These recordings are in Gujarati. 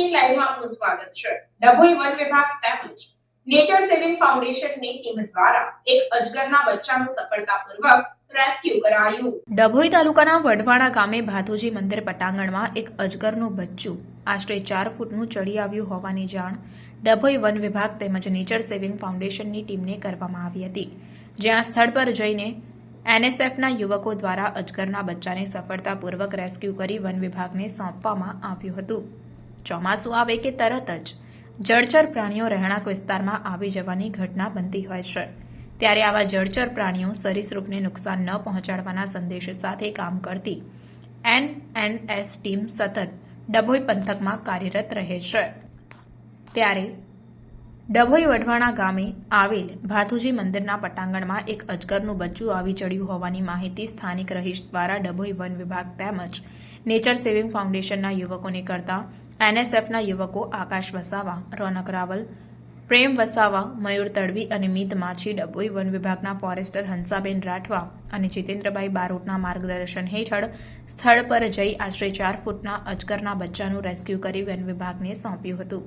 બ્રેકિંગ લાઈવમાં આપનું સ્વાગત છે। ડભોઈ વન વિભાગ તેમજ નેચર સેવિંગ ફાઉન્ડેશનની ટીમ દ્વારા એક અજગરના બચ્ચાનું સફળતાપૂર્વક રેસ્ક્યુ કરાયું। ડભોઈ તાલુકાના વઢવાણા ગામે ભાથુજી મંદિર પટાંગણમાં એક અજગરનું બચ્ચું આશરે 4 ફૂટનું ચડી આવ્યું હોવાની જાણ ડભોઈ વન વિભાગ તેમજ નેચર સેવિંગ ફાઉન્ડેશનની ટીમને કરવામાં આવી હતી, જ્યાં સ્થળ પર જઈને એનએસએફના યુવકો દ્વારા અજગરના બચ્ચાને સફળતાપૂર્વક રેસ્ક્યુ કરી વન વિભાગને સોંપવામાં આવ્યું હતું। ચોમાસું આવે કે તરત જ જળચર પ્રાણીઓ રહેણાંક વિસ્તારમાં આવી જવાની ઘટના બનતી હોય છે, ત્યારે આવા જળચર પ્રાણીઓ સરીસૃપને નુકસાન ન પહોંચાડવાના સંદેશ સાથે કામ કરતી એનએનએસ ટીમ સતત ડભોઈ પંથકમાં કાર્યરત રહે છે। ત્યારે ડભોઈ વઢવાણા ગામે આવેલ ભાથુજી મંદિરના પટાંગણમાં એક અજગરનું બચ્ચું આવી ચડ્યું હોવાની માહિતી સ્થાનિક રહીશ દ્વારા ડભોઈ વન વિભાગ તેમજ નેચર સેવિંગ ફાઉન્ડેશનના યુવકોને કરતા એનએસએફના યુવકો આકાશ વસાવા, રોનક રાવલ, પ્રેમ વસાવા, મયુર તડવી અને મિત માછી, ડભોઈ વન વિભાગના ફોરેસ્ટર હંસાબેન રાઠવા અને જીતેન્દ્રભાઈ બારોટના માર્ગદર્શન હેઠળ સ્થળ પર જઈ આશરે 4 ફૂટના અજગરના બચ્ચાનું રેસ્ક્યુ કરી વન વિભાગને સોંપ્યું હતું।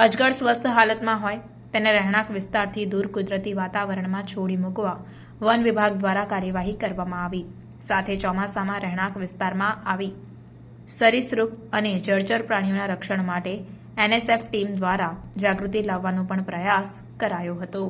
અજગર સ્વસ્થ હાલતમાં હોય તેને રહેણાંક વિસ્તારથી દૂર કુદરતી વાતાવરણમાં છોડી મૂકવા વન વિભાગ દ્વારા કાર્યવાહી કરવામાં આવી। સાથે ચોમાસામાં રહેણાંક વિસ્તારમાં આવી સરીસૃપ અને જળચર પ્રાણીઓના રક્ષણ માટે એનએસએફ ટીમ દ્વારા જાગૃતિ લાવવાનો પણ પ્રયાસ કરાયો હતો।